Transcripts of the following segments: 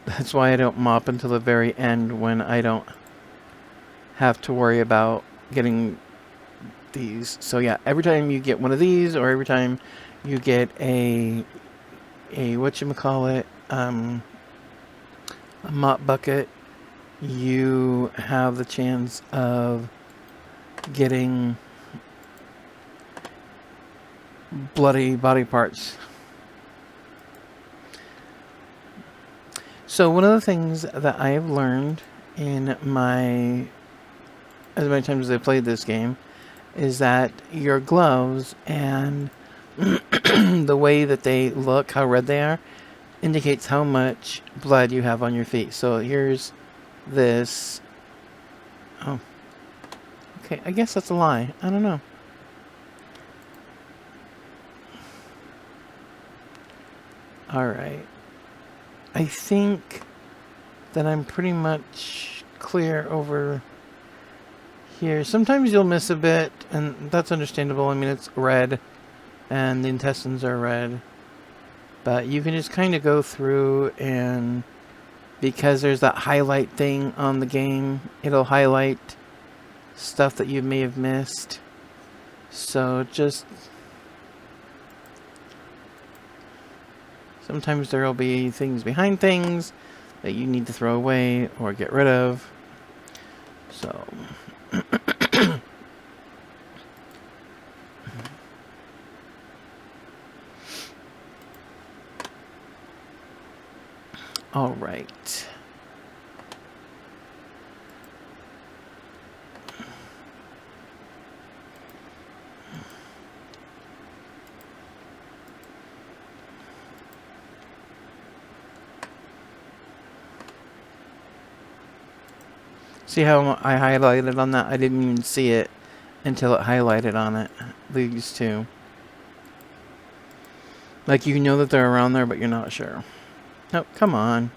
That's why I don't mop until the very end when I don't have to worry about getting these. So yeah, every time you get one of these, or every time you get a whatchamacallit, a mop bucket, you have the chance of getting bloody body parts. So one of the things that I have learned in as many times as I've played this game is that your gloves and the way that they look, how red they are, indicates how much blood you have on your feet. So here's this. Oh, okay. I guess that's a lie. I don't know. All right. I think that I'm pretty much clear over here. Sometimes you'll miss a bit, and that's understandable. I mean, it's red, and the intestines are red. But you can just kind of go through, and because there's that highlight thing on the game, it'll highlight stuff that you may have missed. So just... sometimes there will be things behind things that you need to throw away or get rid of. So... all right. See how I highlighted on that? I didn't even see it until it highlighted on it. These two. Like, you know that they're around there, but you're not sure. Oh, come on.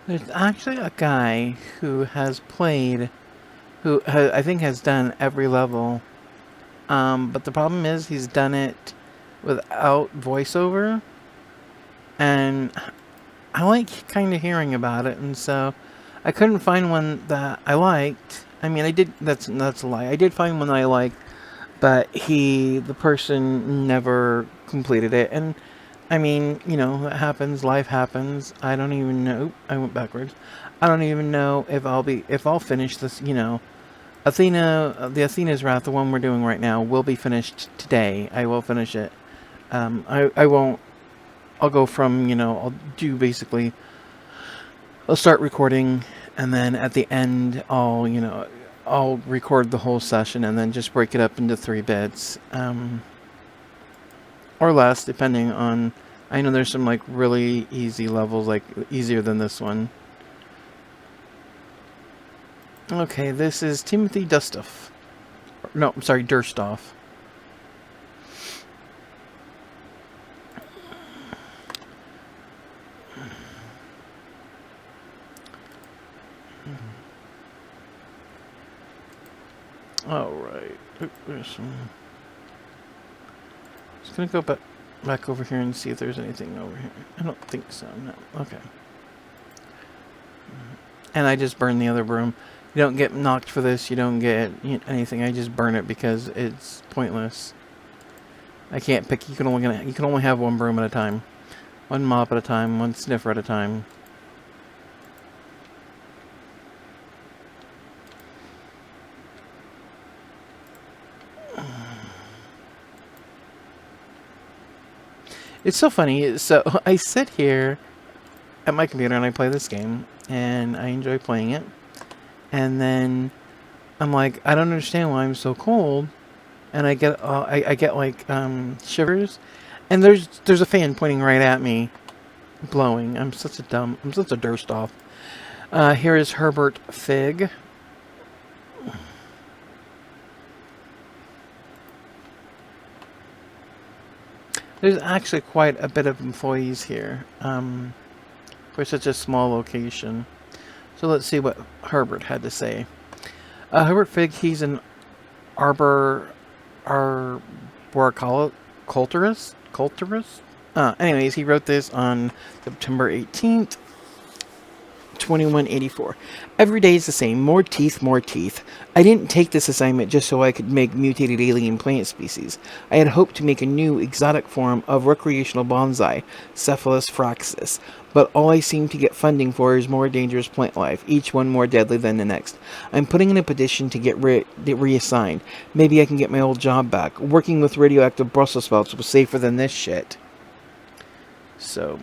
There's actually a guy who has played, I think has done every level. But the problem is he's done it without voiceover. And I like kind of hearing about it, and so I couldn't find one that I liked. I mean, I did, that's a lie. I did find one that I liked, but the person never completed it. And I mean, you know, it happens, life happens. I don't even know, I went backwards. I don't even know if I'll finish this, you know. Athena, the Athena's Wrath, the one we're doing right now, will be finished today. I will finish it. I won't, I'll go from, you know, I'll do basically, I'll start recording, and then at the end, I'll record the whole session and then just break it up into 3 bits. Or less, depending on... I know there's some, like, really easy levels, like, easier than this one. Okay, this is Timothy Dustoff. No, I'm sorry, Durstoff. Alright. There's some... Just gonna go back over here and see if there's anything over here. I don't think so, no. Okay. And I just burned the other broom. You don't get knocked for this, you don't get anything. I just burn it because it's pointless. I can't pick, you can only have one broom at a time. One mop at a time, one sniffer at a time. It's so funny. So I sit here at my computer and I play this game, and I enjoy playing it. And then I'm like, I don't understand why I'm so cold, and I get like shivers, and there's a fan pointing right at me, blowing. I'm such a durst off. Here is Herbert Fig. There's actually quite a bit of employees here for such a small location. So let's see what Herbert had to say. Herbert Fig, he's an arboriculturist. Anyways, he wrote this on September 18th, 2184. Every day is the same. More teeth, more teeth. I didn't take this assignment just so I could make mutated alien plant species. I had hoped to make a new exotic form of recreational bonsai, Cephalus fraxus. But all I seem to get funding for is more dangerous plant life, each one more deadly than the next. I'm putting in a petition to get reassigned. Maybe I can get my old job back. Working with radioactive Brussels sprouts was safer than this shit. So,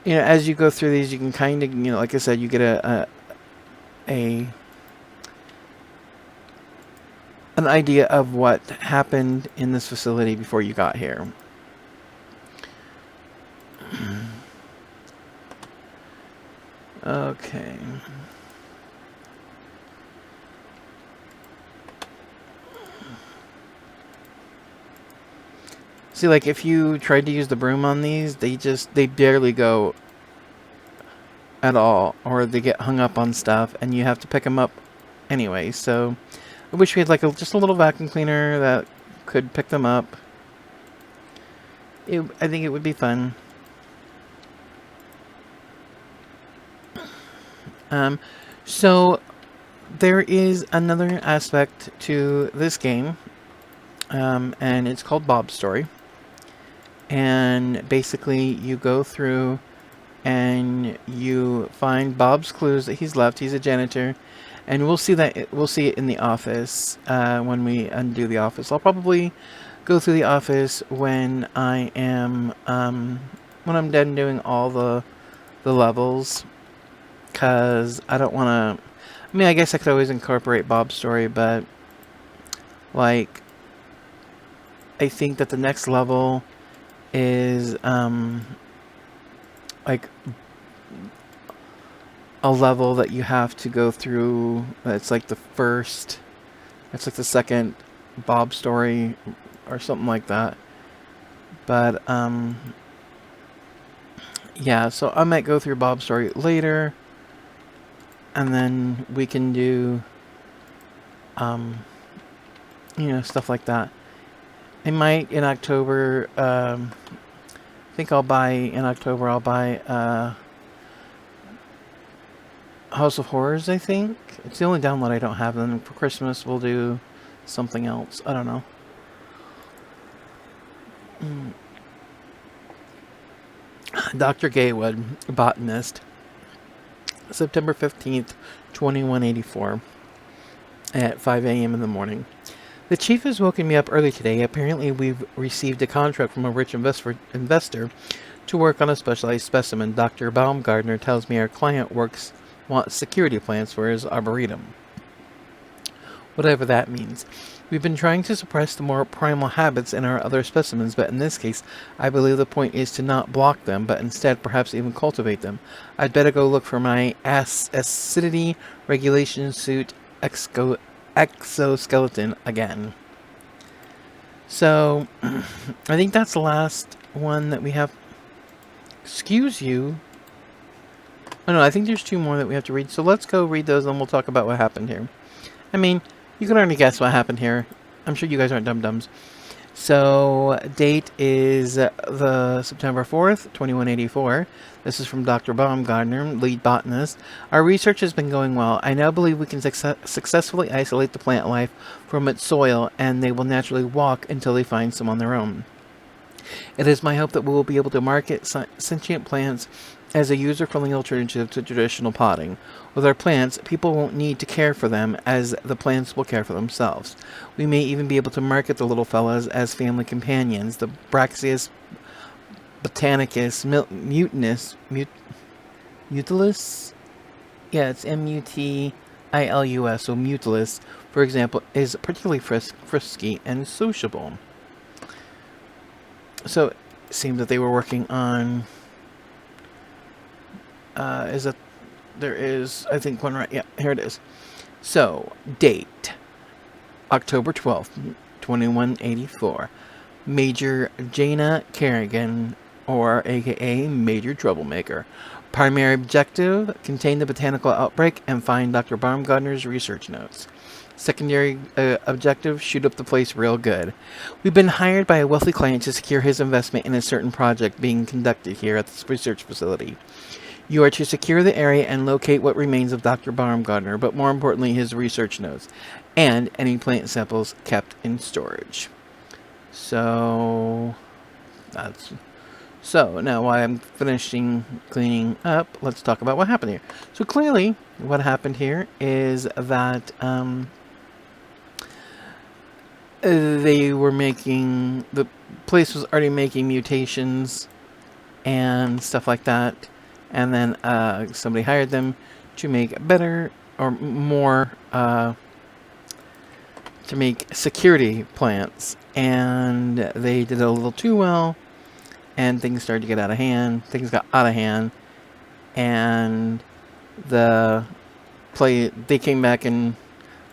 as you go through these, you can kind of, like I said, you get an idea of what happened in this facility before you got here. Okay. See, like, if you tried to use the broom on these, they barely go at all, or they get hung up on stuff, and you have to pick them up anyway. So, I wish we had, like, just a little vacuum cleaner that could pick them up. I think it would be fun. So, there is another aspect to this game, and it's called Bob's Story. And basically, you go through and you find Bob's clues that he's left. He's a janitor, and we'll see it in the office when we undo the office. I'll probably go through the office when I am when I'm done doing all the levels, because I don't want to. I mean, I guess I could always incorporate Bob's story, but like, I think that the next level is like a level that you have to go through. It's like the second Bob story or something like that. But yeah, so I might go through Bob's story later, and then we can do stuff like that. I might in October. I think I'll buy House of Horrors. I think it's the only download I don't have. Then for Christmas we'll do something else. I don't know. Dr. Gaywood, botanist. September 15th, 2184, at 5 a.m. in the morning. The chief has woken me up early today. Apparently, we've received a contract from a rich investor to work on a specialized specimen. Dr. Baumgartner tells me our client wants security plans for his arboretum. Whatever that means. We've been trying to suppress the more primal habits in our other specimens, but in this case, I believe the point is to not block them, but instead perhaps even cultivate them. I'd better go look for my acidity regulation suit exoskeleton again. So, I think that's the last one that we have. Excuse you. Oh no, I think there's two more that we have to read. So let's go read those and we'll talk about what happened here. I mean, you can already guess what happened here. I'm sure you guys aren't dum-dums. So, date is the September 4th, 2184. This is from Dr. Baumgartner, lead botanist. Our research has been going well. I now believe we can successfully isolate the plant life from its soil, and they will naturally walk until they find some on their own. It is my hope that we will be able to market sentient plants as a user-friendly alternative to traditional potting. With our plants, people won't need to care for them, as the plants will care for themselves. We may even be able to market the little fellas as family companions. The Braxius botanicus mutilus? Yeah, it's M-U-T-I-L-U-S. ILUS, so Mutilus, for example, is particularly frisky and sociable. So it seemed that they were working on. There is, I think, one right. Yeah, here it is. So, date October 12th, 2184. Major Jaina Kerrigan, or aka Major Troublemaker. Primary objective, contain the botanical outbreak and find Dr. Baumgartner's research notes. Secondary objective, shoot up the place real good. We've been hired by a wealthy client to secure his investment in a certain project being conducted here at this research facility. You are to secure the area and locate what remains of Dr. Baumgartner, but more importantly, his research notes, and any plant samples kept in storage. So, that's... So, now while I'm finishing cleaning up, let's talk about what happened here. So clearly, what happened here is that, they were making... The place was already making mutations and stuff like that. And then somebody hired them to make better or more, to make security plants. And they did it a little too well. And things started to get out of hand. Things got out of hand. And they came back and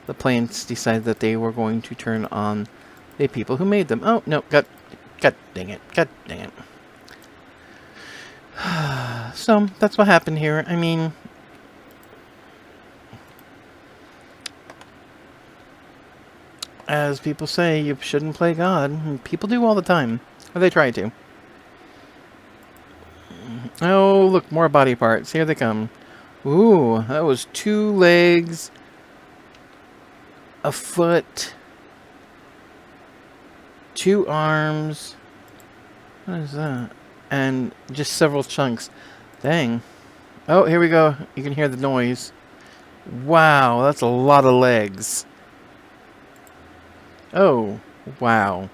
the plants decided that they were going to turn on the people who made them. Oh, no, God dang it. God dang it. So, that's what happened here. I mean, as people say, you shouldn't play God. People do all the time. Or they try to. Oh, look, more body parts. Here they come. Ooh, that was 2 legs, a foot, 2 arms. What is that? And just several chunks. Dang. Oh, here we go. You can hear the noise. Wow, that's a lot of legs. Oh, wow.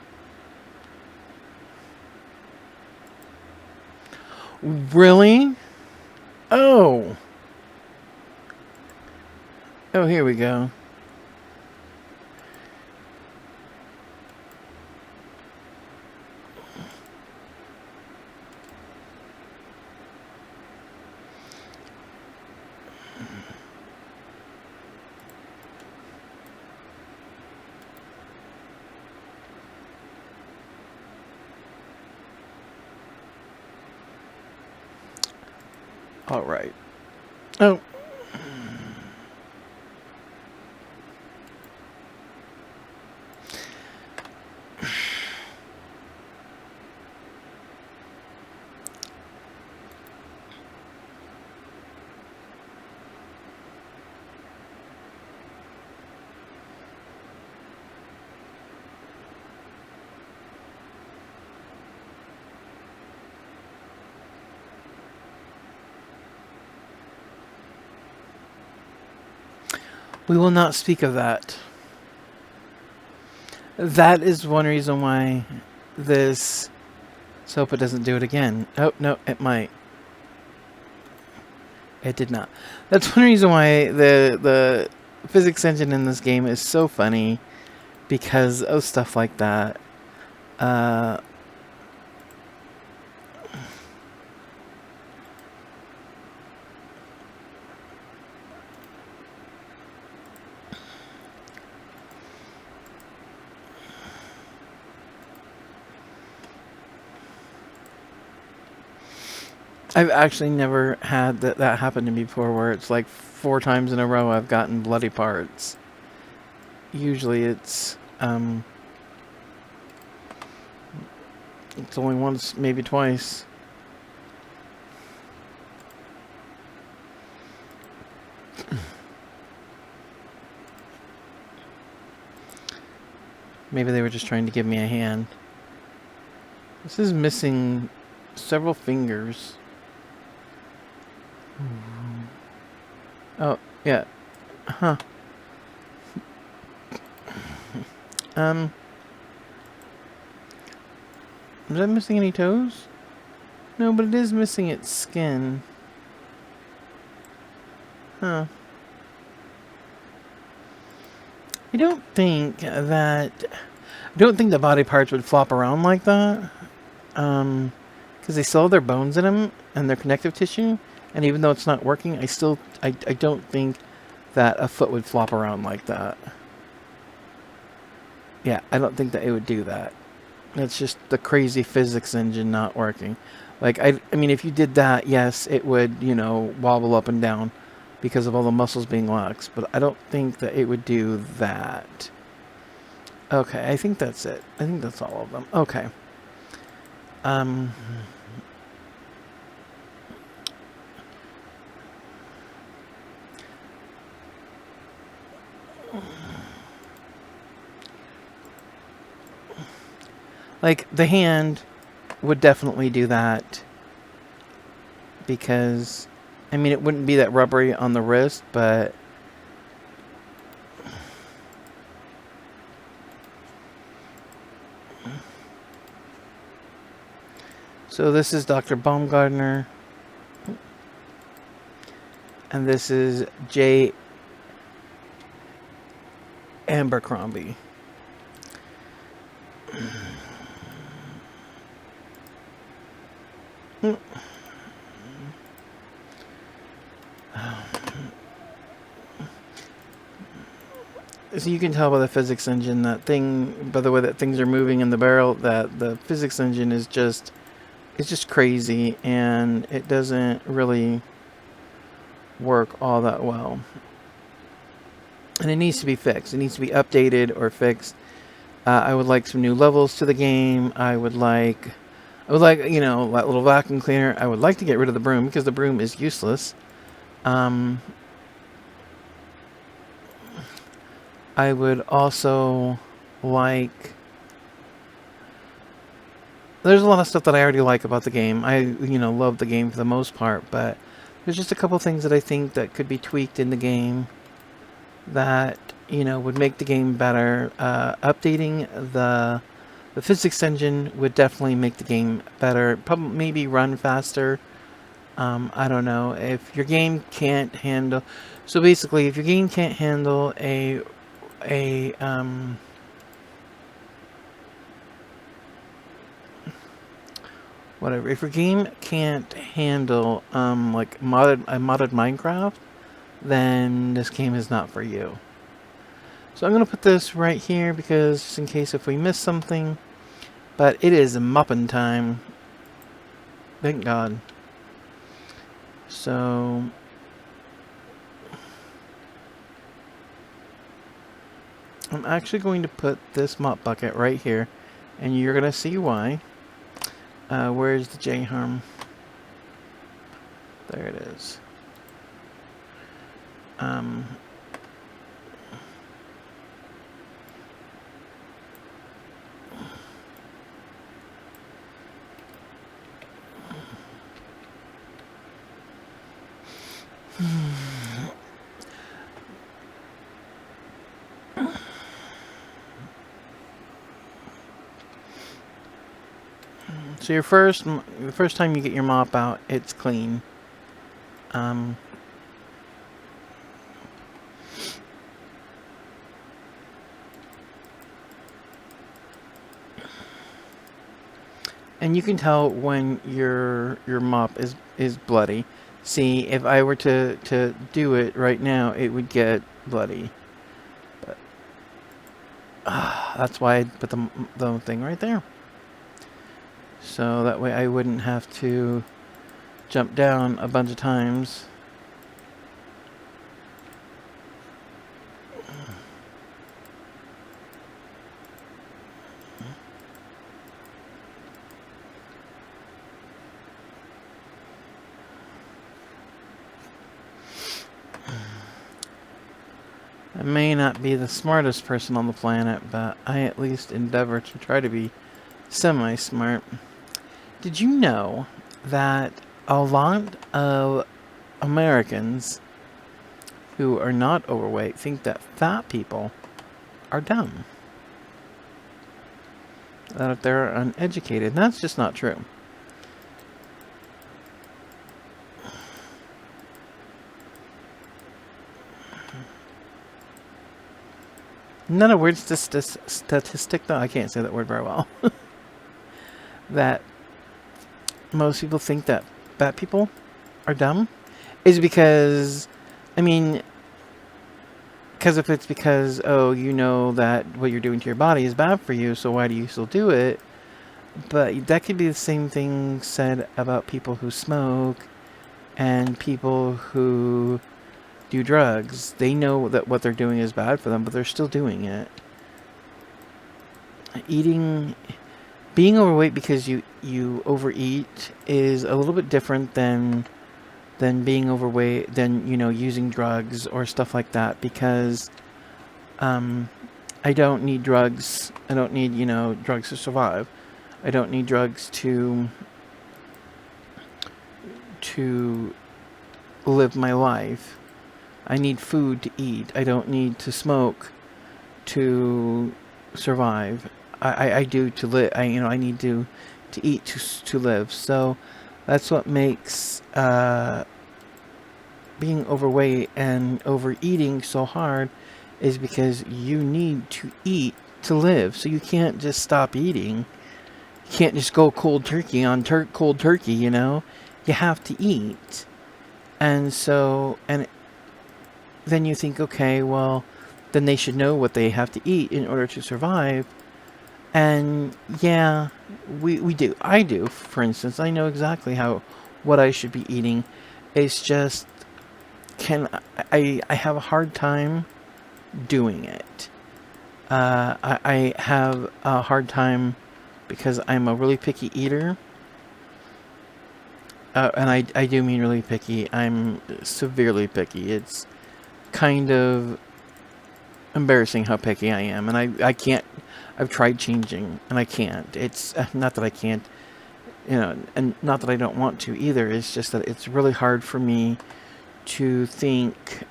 Really? Oh. Oh, here we go. All right. Oh. We will not speak of that. That is one reason why this... Let's hope it doesn't do it again. Oh, no, it might. It did not. That's one reason why the physics engine in this game is so funny. Because of stuff like that. I've actually never had that happen to me before, where it's like 4 times in a row I've gotten bloody parts. Usually it's only once, maybe twice. Maybe they were just trying to give me a hand. This is missing several fingers. Oh, yeah. Huh. Is that missing any toes? No, but it is missing its skin. Huh. I don't think that... I don't think the body parts would flop around like that. Because they still have their bones in them and their connective tissue. And even though it's not working, I don't think that a foot would flop around like that. Yeah, I don't think that it would do that. It's just the crazy physics engine not working. Like, I mean, if you did that, yes, it would, you know, wobble up and down because of all the muscles being lax. But I don't think that it would do that. Okay, I think that's it. I think that's all of them. Okay. Like, the hand would definitely do that. Because, I mean, it wouldn't be that rubbery on the wrist, but... So this is Dr. Baumgartner. And this is J. Abercrombie. So you can tell by the physics engine that thing, by the way that things are moving in the barrel, that the physics engine is just, it's just crazy, and it doesn't really work all that well. And it needs to be fixed. It needs to be updated or fixed. I would like some new levels to the game. I would like, you know, that little vacuum cleaner. I would like to get rid of the broom because the broom is useless. I would also like... There's a lot of stuff that I already like about the game. I, you know, love the game for the most part, but there's just a couple things that I think that could be tweaked in the game that, you know, would make the game better. Updating the physics engine would definitely make the game better. Probably maybe run faster. I don't know. If your game can't handle... So basically, if your game can't handle whatever. If your game can't handle like modded Minecraft, then this game is not for you. So I'm gonna put this right here because just in case if we miss something. But it is mopping time. Thank God. So I'm actually going to put this mop bucket right here, and you're gonna see why. Where's the J-harm? There it is. So the first time you get your mop out, it's clean. And you can tell when your mop is bloody. See, if I were to do it right now, it would get bloody. But that's why I put the thing right there. So that way I wouldn't have to jump down a bunch of times. I may not be the smartest person on the planet, but I at least endeavor to try to be semi-smart. Did you know that a lot of Americans who are not overweight think that fat people are dumb? That if they're uneducated. That's just not true. not a weird statistic, though. I can't say that word very well. That most people think that fat people are dumb is because, I mean, because if it's because, oh, you know that what you're doing to your body is bad for you, so why do you still do it? But that could be the same thing said about people who smoke and people who do drugs. They know that what they're doing is bad for them, but they're still doing it. Being overweight because you overeat is a little bit different than being overweight, than, using drugs or stuff like that, because I don't need drugs. I don't need, drugs to survive. I don't need drugs to live my life. I need food to eat. I don't need to smoke to survive. I do to live. I need to eat to live. So that's what makes being overweight and overeating so hard, is because you need to eat to live. So you can't just stop eating. You can't just go cold turkey on cold turkey, You have to eat. And so, and then you think, okay, well, then they should know what they have to eat in order to survive. And yeah, we do. I do, for instance. I know exactly what I should be eating. It's just, I have a hard time doing it. I have a hard time because I'm a really picky eater. And I do mean really picky. I'm severely picky. It's kind of embarrassing how picky I am. And I can't, I've tried changing and I can't. It's not that I can't, and not that I don't want to either. It's just that it's really hard for me to think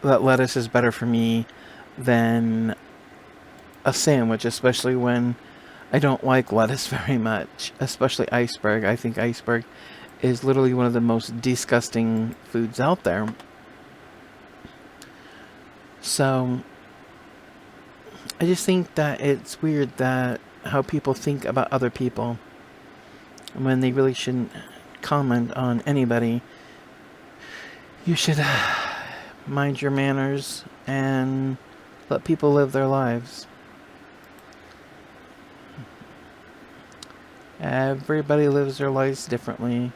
that lettuce is better for me than a sandwich, especially when I don't like lettuce very much, especially iceberg. I think iceberg is literally one of the most disgusting foods out there. So I just think that it's weird that how people think about other people when they really shouldn't comment on anybody. You should mind your manners and let people live their lives. Everybody lives their lives differently.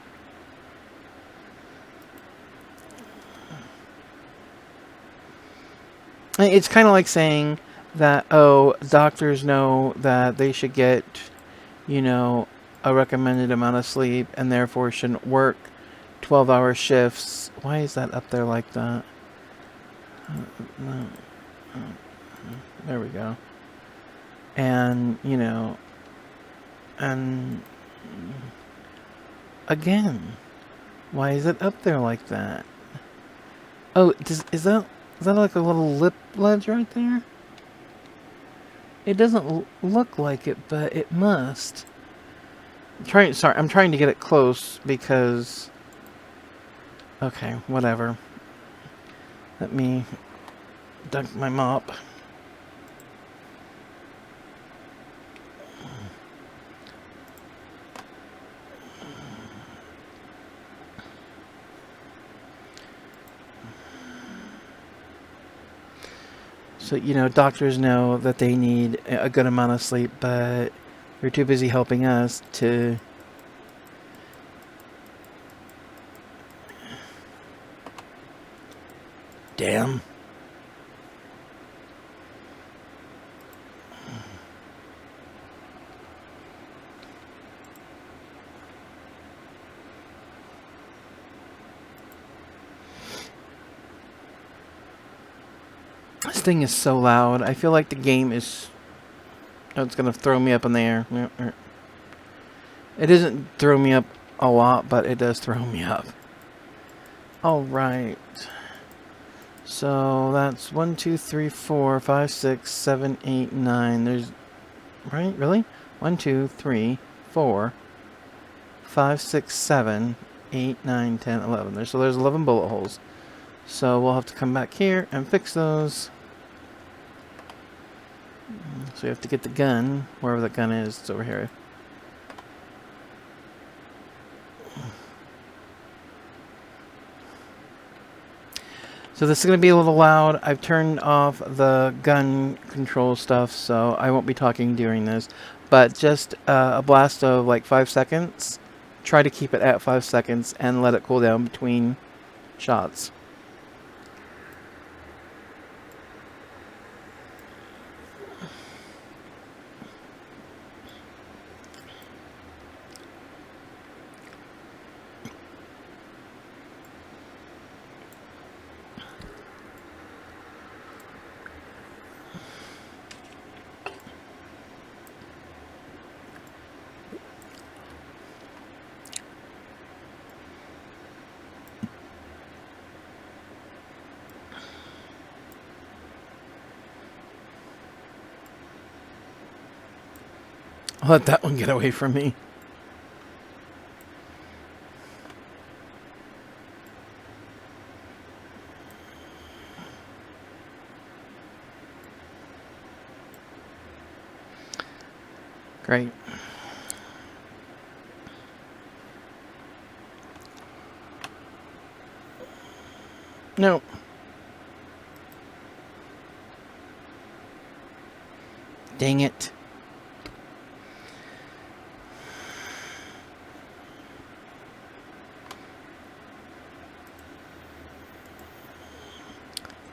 It's kind of like saying that, oh, doctors know that they should get, a recommended amount of sleep and therefore shouldn't work 12-hour shifts. Why is that up there like that? There we go. And, and again, why is it up there like that? Oh, is that like a little lip ledge right there? It doesn't look like it, but it must. I'm trying to get it close because... Okay, whatever. Let me dunk my mop. So, doctors know that they need a good amount of sleep, but they're too busy helping us to... Damn. This thing is so loud. I feel like the game is... Oh, it's going to throw me up in the air. It doesn't throw me up a lot, but it does throw me up. Alright. So that's 1, 2, 3, 4, 5, 6, 7, 8, 9. There's... Right? Really? 1, 2, 3, 4, 5, 6, 7, 8, 9, 10, 11. So there's 11 bullet holes. So we'll have to come back here and fix those. So we have to get the gun. Wherever the gun is, it's over here. So this is going to be a little loud. I've turned off the gun control stuff, so I won't be talking during this. But just a blast of like 5 seconds. Try to keep it at 5 seconds and let it cool down between shots. I'll let that one get away from me. Great. No. Dang it.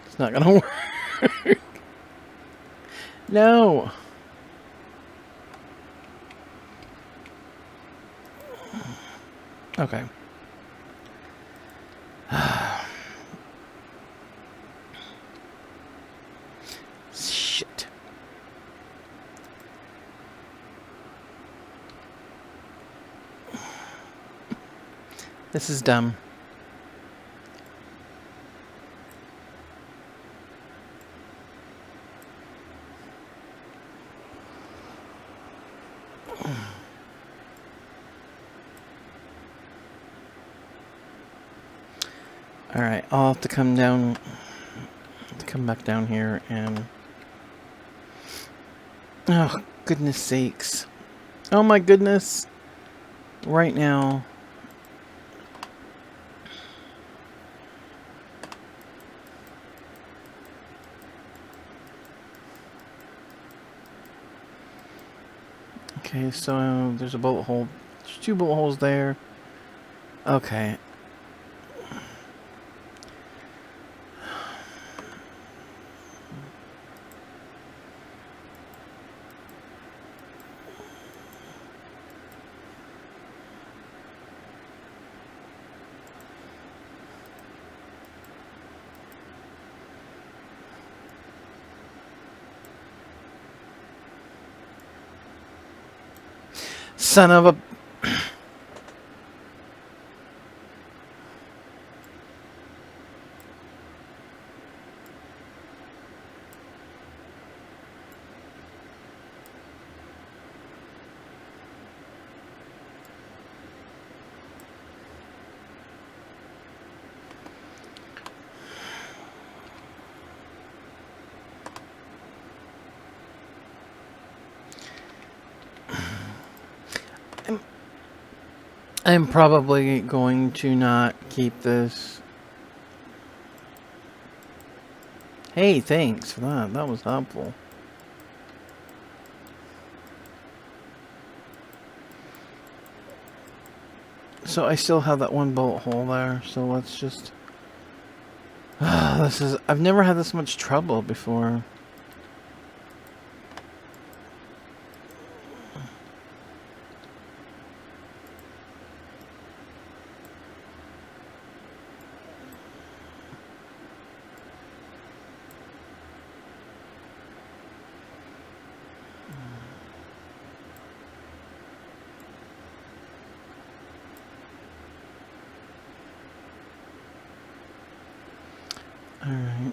It's not gonna work. No. Okay. Shit. This is dumb. Alright, I'll have to come down, come back down here and... Oh, goodness sakes. Oh my goodness. Right now. Okay, so there's a bullet hole. There's 2 bullet holes there. Okay. Son of a... I'm probably going to not keep this. Hey, thanks for that. That was helpful. So I still have that 1 bullet hole there, so let's just... this is... I've never had this much trouble before. Alright.